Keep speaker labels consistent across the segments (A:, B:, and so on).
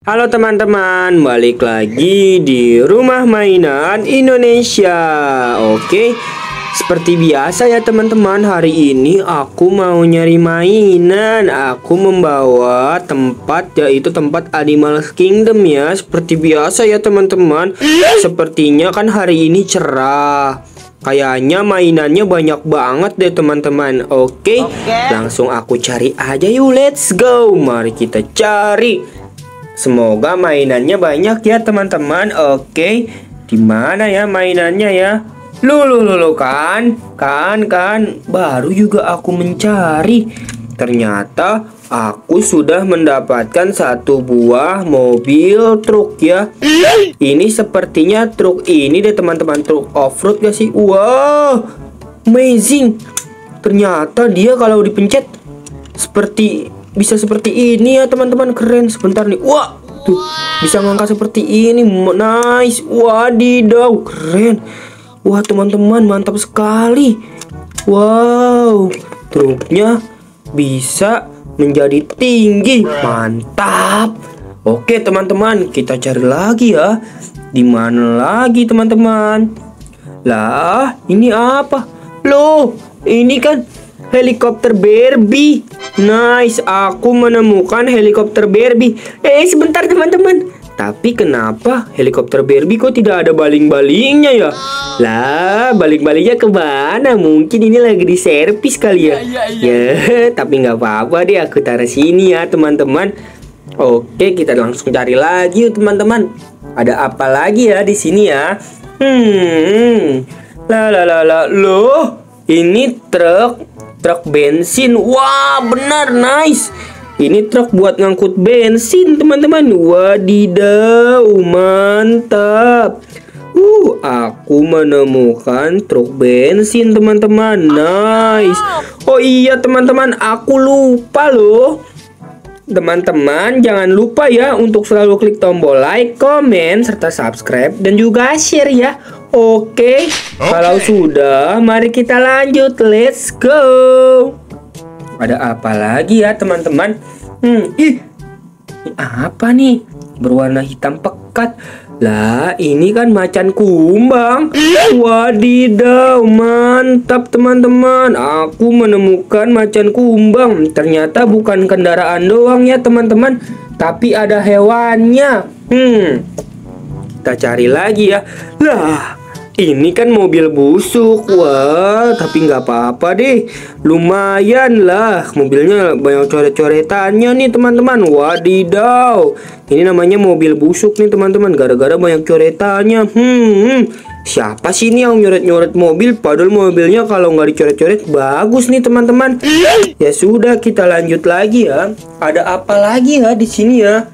A: Halo teman-teman, balik lagi di Rumah Mainan Indonesia. Oke, seperti biasa ya teman-teman, hari ini aku mau nyari mainan. Aku membawa tempat, yaitu tempat Animal Kingdom ya. Seperti biasa ya teman-teman. Sepertinya kan hari ini cerah. Kayaknya mainannya banyak banget deh teman-teman. Oke, langsung aku cari aja yuk, let's go. Mari kita cari. Semoga mainannya banyak ya teman-teman. Oke, di mana ya mainannya ya? Lu kan baru juga aku mencari. Ternyata aku sudah mendapatkan satu buah mobil truk ya. Ini sepertinya truk ini deh teman-teman, truk off-road gak sih? Wow, amazing. Ternyata dia kalau dipencet bisa seperti ini ya teman-teman, keren. Sebentar nih, wah tuh bisa ngangkat seperti ini, nice. Wadidaw, keren. Wah teman-teman, mantap sekali. Wow, truknya bisa menjadi tinggi, mantap. Oke teman-teman, kita cari lagi ya. Di mana lagi teman-teman? Lah, ini apa? Loh, ini kan helikopter Barbie. Nice, aku menemukan helikopter Barbie. Sebentar teman-teman. Tapi kenapa helikopter Barbie kok tidak ada baling-balingnya ya? Lah, baling-balingnya kemana? Mungkin ini lagi di servis kali ya. Ya, tapi nggak apa-apa deh, aku taruh sini ya teman-teman. Oke, kita langsung cari lagi yuk teman-teman. Ada apa lagi ya di sini ya? Loh, ini truk bensin. Wah, benar, nice. Ini truk buat ngangkut bensin teman-teman. Wadidaw, mantap. Aku menemukan truk bensin teman-teman. Nice. Oh iya teman-teman, aku lupa loh. Teman-teman jangan lupa ya untuk selalu klik tombol like, komen, serta subscribe dan juga share ya. Oke. Kalau sudah, mari kita lanjut. Let's go. Ada apa lagi ya teman-teman? Ini apa nih? Berwarna hitam pekat. Lah, ini kan macan kumbang. Wadidaw, mantap teman-teman. Aku menemukan macan kumbang. Ternyata bukan kendaraan doang ya teman-teman, tapi ada hewannya. Kita cari lagi ya. Lah, ini kan mobil busuk. Wah, tapi nggak apa-apa deh. Lumayan lah, mobilnya banyak coret-coretannya nih teman-teman. Wadidaw, ini namanya mobil busuk nih teman-teman, gara-gara banyak coretannya. Siapa sih ini yang nyoret-nyoret mobil? Padahal mobilnya kalau nggak dicoret-coret bagus nih teman-teman. Ya sudah, kita lanjut lagi ya. Ada apa lagi ya di sini ya?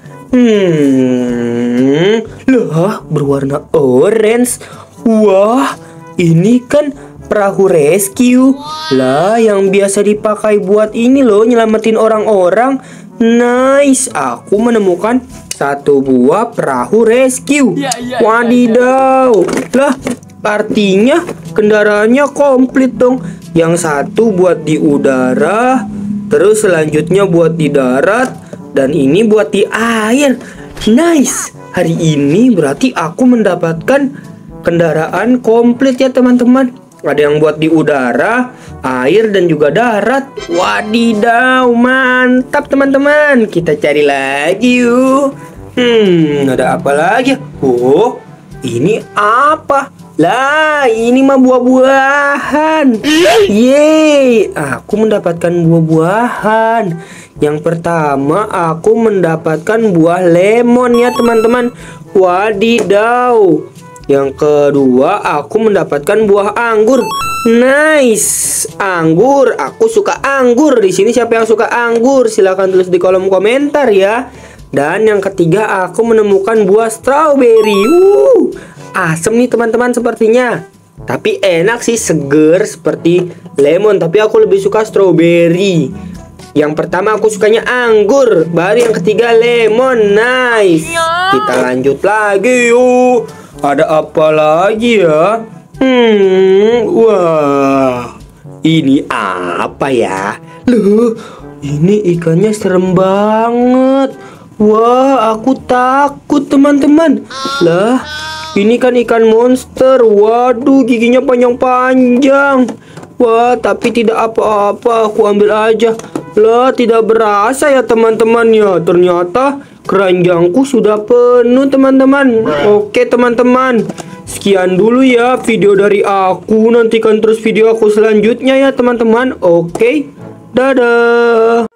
A: Lah, berwarna orange. Wah, ini kan perahu rescue. Lah, yang biasa dipakai buat ini loh, nyelamatin orang-orang. Nice, aku menemukan satu buah perahu rescue. Wadidaw. Lah, artinya kendaraannya komplit dong. Yang satu buat di udara, terus selanjutnya buat di darat, dan ini buat di air. Nice. Hari ini berarti aku mendapatkan kendaraan komplit ya teman-teman. Ada yang buat di udara, air, dan juga darat. Wadidaw, mantap teman-teman. Kita cari lagi yuk. Ada apa lagi? Oh, ini apa? Lah, ini mah buah-buahan. Yeay, aku mendapatkan buah-buahan. Yang pertama, aku mendapatkan buah lemon ya teman-teman. Wadidaw. Yang kedua, aku mendapatkan buah anggur. Nice, anggur. Aku suka anggur. Di sini siapa yang suka anggur? Silahkan tulis di kolom komentar ya. Dan yang ketiga, aku menemukan buah strawberry. Asem nih teman-teman sepertinya. Tapi enak sih, seger seperti lemon. Tapi aku lebih suka strawberry. Yang pertama aku sukanya anggur, baru yang ketiga lemon. Nice. Kita lanjut lagi yuk. Ada apa lagi ya? Wah, ini apa ya? Loh, ini ikannya serem banget. Wah, aku takut teman-teman. Lah, ini kan ikan monster. Waduh, giginya panjang-panjang. Wah, tapi tidak apa-apa, aku ambil aja. Lah, tidak berasa ya teman-teman ya. Ternyata keranjangku sudah penuh teman-teman. Oke teman-teman, sekian dulu ya video dari aku. Nantikan terus video aku selanjutnya ya teman-teman. Oke, dadah.